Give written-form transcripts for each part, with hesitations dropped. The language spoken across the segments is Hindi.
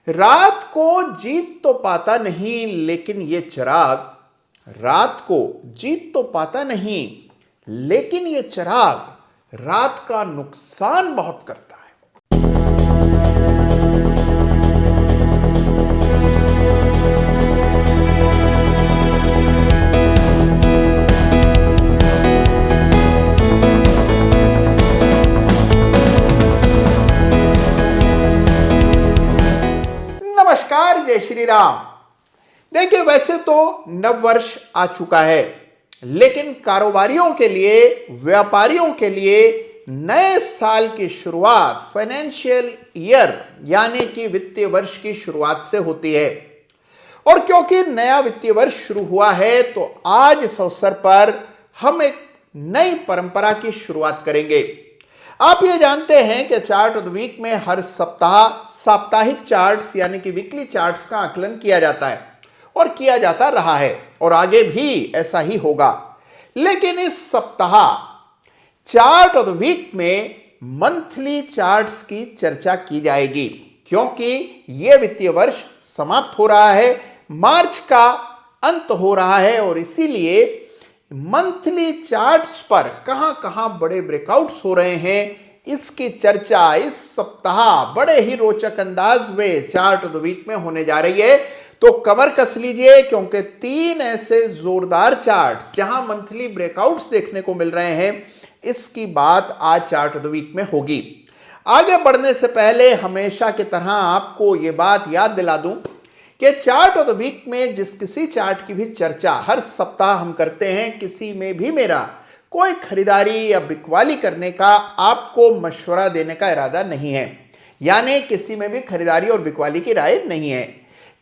रात को जीत तो पाता नहीं लेकिन ये चिराग, रात को जीत तो पाता नहीं लेकिन ये चिराग रात का नुकसान बहुत करता है। नमस्कार, जय श्री राम। देखिए, वैसे तो नववर्ष आ चुका है, लेकिन कारोबारियों के लिए, व्यापारियों के लिए नए साल की शुरुआत फाइनेंशियल ईयर यानी कि वित्तीय वर्ष की शुरुआत से होती है। और क्योंकि नया वित्तीय वर्ष शुरू हुआ है, तो आज इस अवसर पर हम एक नई परंपरा की शुरुआत करेंगे। आप ये जानते हैं कि चार्ट ऑफ द वीक में हर सप्ताह साप्ताहिक चार्ट्स यानी कि वीकली चार्ट्स का आकलन किया जाता है और किया जाता रहा है और आगे भी ऐसा ही होगा। लेकिन इस सप्ताह चार्ट ऑफ द वीक में मंथली चार्ट्स की चर्चा की जाएगी, क्योंकि यह वित्तीय वर्ष समाप्त हो रहा है, मार्च का अंत हो रहा है और इसीलिए मंथली चार्ट्स पर कहां बड़े ब्रेकआउट्स हो रहे हैं, इसकी चर्चा इस सप्ताह बड़े ही रोचक अंदाज में चार्ट ऑफ द वीक में होने जा रही है। तो कमर कस लीजिए, क्योंकि 3 ऐसे जोरदार चार्ट्स जहां मंथली ब्रेकआउट्स देखने को मिल रहे हैं, इसकी बात आज चार्ट ऑफ द वीक में होगी। आगे बढ़ने से पहले हमेशा की तरह आपको यह बात याद दिला दूं कि चार्ट ऑफ द वीक में जिस किसी चार्ट की भी चर्चा हर सप्ताह हम करते हैं, किसी में भी मेरा कोई खरीदारी या बिकवाली करने का आपको मशवरा देने का इरादा नहीं है, यानी किसी में भी खरीदारी और बिकवाली की राय नहीं है।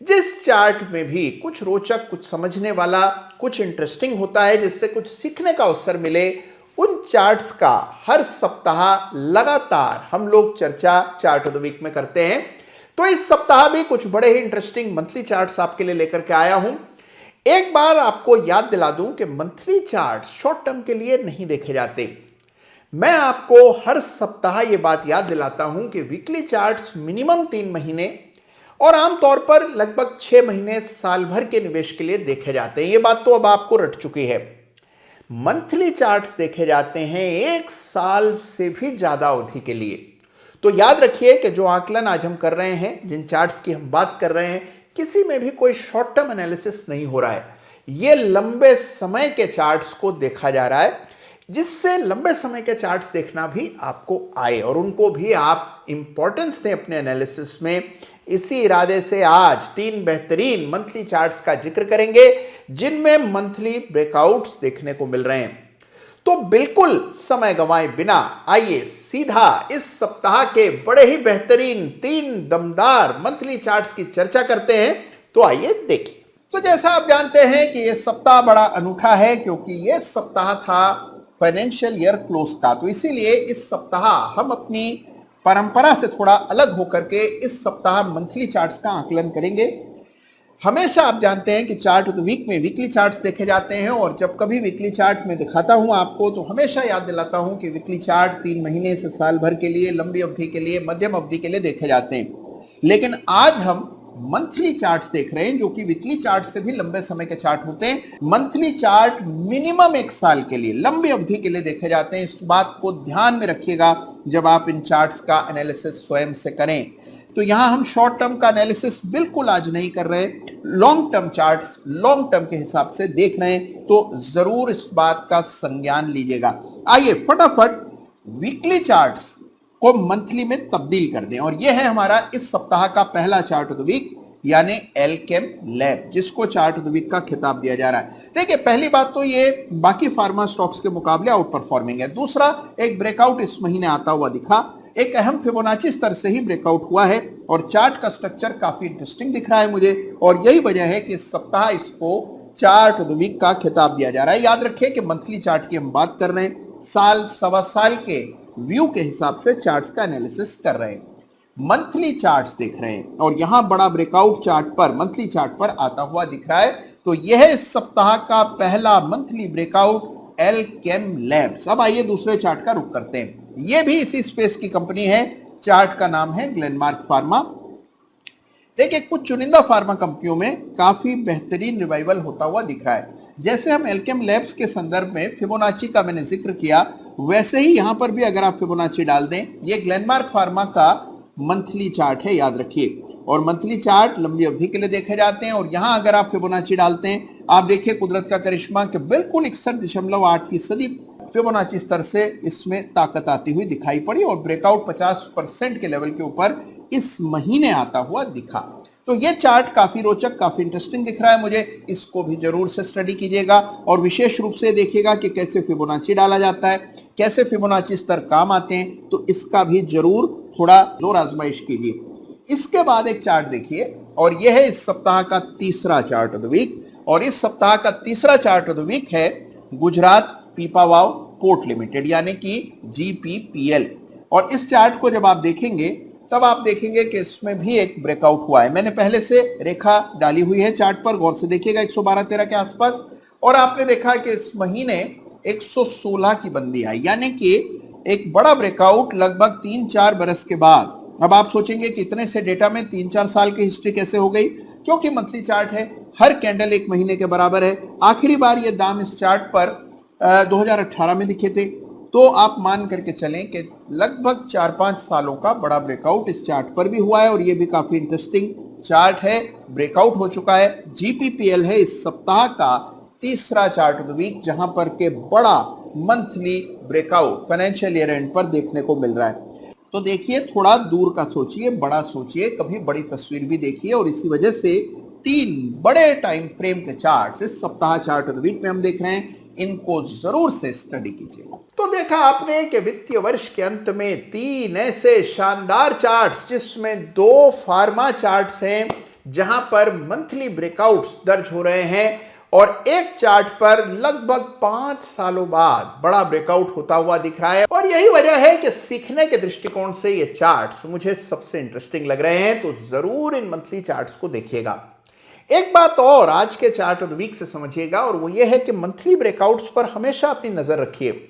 जिस चार्ट में भी कुछ रोचक, कुछ समझने वाला, कुछ इंटरेस्टिंग होता है, जिससे कुछ सीखने का अवसर मिले, उन चार्ट्स का हर सप्ताह लगातार हम लोग चर्चा चार्ट ऑफ द वीक में करते हैं। तो इस सप्ताह भी कुछ बड़े ही इंटरेस्टिंग मंथली चार्ट्स आपके लिए लेकर के आया हूं। एक बार आपको याद दिला दूं कि मंथली चार्ट्स शॉर्ट टर्म के लिए नहीं देखे जाते। मैं आपको हर सप्ताह यह बात याद दिलाता हूं कि वीकली चार्ट्स मिनिमम 3 महीने और आमतौर पर लगभग 6 महीने, साल भर के निवेश के लिए देखे जाते हैं। यह बात तो अब आपको रट चुकी है। मंथली चार्ट्स देखे जाते हैं 1 साल से भी ज्यादा अवधि के लिए। तो याद रखिए कि जो आकलन आज हम कर रहे हैं, जिन चार्ट्स की हम बात कर रहे हैं, किसी में भी कोई शॉर्ट टर्म एनालिसिस नहीं हो रहा है। ये लंबे समय के चार्ट्स को देखा जा रहा है, जिससे लंबे समय के चार्ट्स देखना भी आपको आए और उनको भी आप इंपॉर्टेंस दें अपने एनालिसिस में। इसी इरादे से आज 3 बेहतरीन मंथली चार्ट्स का जिक्र करेंगे, जिनमें मंथली ब्रेकआउट्स देखने को मिल रहे हैं। तो बिल्कुल समय गंवाए बिना आइए सीधा इस सप्ताह के बड़े ही बेहतरीन 3 दमदार मंथली चार्ट्स की चर्चा करते हैं। तो आइए देखिए। तो जैसा आप जानते हैं कि यह सप्ताह बड़ा अनूठा है, क्योंकि यह सप्ताह था फाइनेंशियल ईयर क्लोज का। तो इसीलिए इस सप्ताह हम अपनी परंपरा से थोड़ा अलग होकर के इस सप्ताह मंथली चार्ट्स का आकलन करेंगे। हमेशा आप जानते हैं कि चार्ट ऑफ द वीक में वीकली चार्ट्स देखे जाते हैं, और जब कभी वीकली चार्ट में दिखाता हूं आपको, तो हमेशा याद दिलाता हूं कि वीकली चार्ट 3 महीने से साल भर के लिए, लंबी अवधि के लिए, मध्यम अवधि के लिए देखे जाते हैं। लेकिन आज हम मंथली चार्ट्स देख रहे हैं, जो कि वीकली चार्ट से भी लंबे समय के चार्ट होते हैं। मंथली चार्ट मिनिमम 1 साल के लिए, लंबी अवधि के लिए देखे जाते हैं। इस बात को ध्यान में रखिएगा जब आप इन चार्ट्स का एनालिसिस स्वयं से करें। तो यहां हम शॉर्ट टर्म का एनालिसिस बिल्कुल आज नहीं कर रहे, long term charts long term के हिसाब से देख रहे हैं। तो जरूर इस बात का संज्ञान लीजिएगा। आइए फटाफट वीकली चार्ट्स को मंथली में तब्दील कर दें, और यह है हमारा इस सप्ताह का पहला चार्ट ऑफ द वीक, यानी एल्केम लैब, जिसको चार्ट ऑफ द वीक का खिताब दिया जा रहा है। देखिए, पहली बात तो ये बाकी फार्मा स्टॉक्स के मुकाबले आउट परफॉर्मिंग है। दूसरा, एक ब्रेकआउट इस महीने आता हुआ दिखा, एक अहम फिबोनाची स्तर से ही ब्रेकआउट हुआ है, और चार्ट का स्ट्रक्चर काफी इंटरेस्टिंग दिख रहा है मुझे, और यही वजह है कि इस सप्ताह इसको चार्ट ऑफ द वीक का खिताब दिया जा रहा है। याद रखिए कि मंथली चार्ट की हम बात कर रहे हैं, साल सवा साल के व्यू के हिसाब से चार्ट्स का एनालिसिस कर रहे हैं। मंथली चार्ट्स देख रहे हैं, और यहां बड़ा ब्रेकआउट चार्ट पर, मंथली चार्ट पर आता हुआ दिख रहा है। तो यह इस सप्ताह का पहला मंथली ब्रेकआउट एल्केम लैब्स। अब आइए दूसरे चार्ट का रुख करते हैं। यह भी इसी स्पेस की कंपनी है, चार्ट का नाम है ग्लेनमार्क फार्मा। देखिए कुछ चुनिंदा फार्मा कंपनियों में काफी बेहतरीन रिवाइवल होता हुआ दिख रहा है। जैसे हम एल्केम लैब्स के संदर्भ में फिबोनाची का मैंने जिक्र किया, वैसे ही यहां पर भी अगर आप फिबोनाची डाल दें, ये ग्लेनमार्क फार्मा का मंथली चार्ट है, याद रखिए। और मंथली चार्ट लंबी अवधि के लिए देखे जाते हैं। और यहां अगर आप फिबोनाची डालते हैं, आप देखिए कुदरत का करिश्मा कि बिल्कुल 61.8% फिबोनाची स्तर से इसमें ताकत आती हुई दिखाई पड़ी और ब्रेकआउट 50% के लेवल के ऊपर इस महीने आता हुआ दिखा। तो ये चार्ट काफी रोचक, काफी इंटरेस्टिंग दिख रहा है मुझे। इसको भी जरूर से स्टडी कीजिएगा और विशेष रूप से देखिएगा कि कैसे फिबोनाची डाला जाता है, कैसे फिबोनाची स्तर काम आते हैं, तो इसका भी जरूर थोड़ा जोर आजमाइश कीजिए। इसके बाद एक चार्ट देखिए, और यह है इस सप्ताह का तीसरा चार्ट ऑफ द वीक। और इस सप्ताह का तीसरा चार्ट ऑफ द वीक है गुजरात पीपावाव पोर्ट लिमिटेड, यानी कि GPPL। और इस चार्ट को जब आप देखेंगे तब आप देखेंगे कि इसमें भी एक ब्रेकआउट हुआ है। मैंने पहले से रेखा डाली हुई है चार्ट पर, गौर से देखिएगा 112-13 के आसपास। और आपने देखा कि इस महीने 116 की बंदी आई, यानी कि एक बड़ा ब्रेकआउट लगभग 3-4 बरस के बाद। अब आप सोचेंगे कि इतने से डेटा में 3-4 साल की हिस्ट्री कैसे हो गई? क्योंकि मंथली चार्ट है, हर कैंडल एक महीने के बराबर है। आखिरी बार ये दाम इस चार्ट पर 2018 में दिखे थे। तो आप मान करके चलें कि लगभग 4-5 सालों का बड़ा ब्रेकआउट इस चार्ट पर भी हुआ है। और ये भी काफी इंटरेस्टिंग चार्ट है, ब्रेकआउट हो चुका है। GPPL है इस सप्ताह का तीसरा चार्ट ऑफ द वीक, जहां पर के बड़ा monthly breakout financial year and पर देखने को मिल रहा है। तो देखिए, थोड़ा दूर का सोचिए, बड़ा सोचिए, कभी बड़ी तस्वीर भी देखिए। और इसी वजह से 3 बड़े टाइम फ्रेम के चार्ट्स इस सप्ताह चार्ट ऑफ द वीक में हम देख रहे हैं, इनको जरूर से स्टडी कीजिए। तो देखा आपने कि वित्तीय वर्ष के अंत में 3 ऐसे शानदार चार्ट्स, जिसमें 2 फार्मा चार्ट्स हैं जहां पर मंथली ब्रेकआउट्स दर्ज हो रहे हैं, और एक चार्ट पर लगभग 5 सालों बाद बड़ा ब्रेकआउट होता हुआ दिख रहा है। और यही वजह है कि सीखने के दृष्टिकोण से ये चार्ट्स मुझे सबसे इंटरेस्टिंग लग रहे हैं। तो जरूर इन मंथली चार्ट्स को देखिएगा। एक बात और आज के चार्ट ऑफ द वीक से समझिएगा, और वो ये है कि मंथली ब्रेकआउट्स पर हमेशा अपनी नजर रखिए।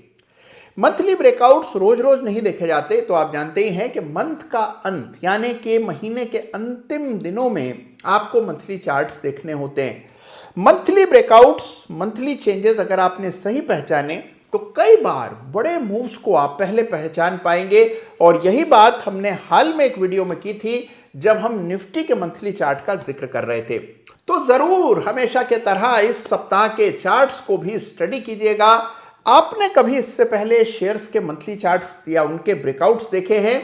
मंथली ब्रेकआउट्स रोज रोज नहीं देखे जाते। तो आप जानते ही हैं कि मंथ का अंत, यानी कि महीने के अंतिम दिनों में आपको मंथली चार्ट्स देखने होते हैं। मंथली ब्रेकआउट्स, मंथली चेंजेस अगर आपने सही पहचाने तो कई बार बड़े मूव्स को आप पहले पहचान पाएंगे। और यही बात हमने हाल में एक वीडियो में की थी, जब हम निफ्टी के मंथली चार्ट का जिक्र कर रहे थे। तो जरूर हमेशा के तरह इस सप्ताह के चार्ट्स को भी स्टडी कीजिएगा। आपने कभी इससे पहले शेयर्स के मंथली चार्ट्स या उनके ब्रेकआउट्स देखे हैं?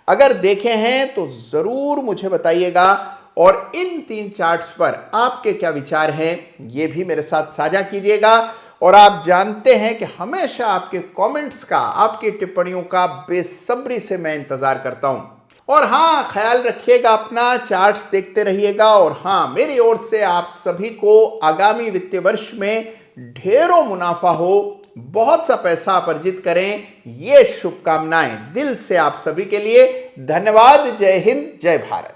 अगर देखे हैं तो जरूर मुझे बताइएगा। और इन 3 चार्ट्स पर आपके क्या विचार हैं, ये भी मेरे साथ साझा कीजिएगा। और आप जानते हैं कि हमेशा आपके कमेंट्स का, आपकी टिप्पणियों का बेसब्री से मैं इंतजार करता हूं। और हाँ, ख्याल रखिएगा अपना, चार्ट्स देखते रहिएगा। और हाँ, मेरी ओर से आप सभी को आगामी वित्तीय वर्ष में ढेरों मुनाफा हो, बहुत सा पैसा आप अर्जित करें, ये शुभकामनाएं दिल से आप सभी के लिए। धन्यवाद। जय हिंद, जय भारत।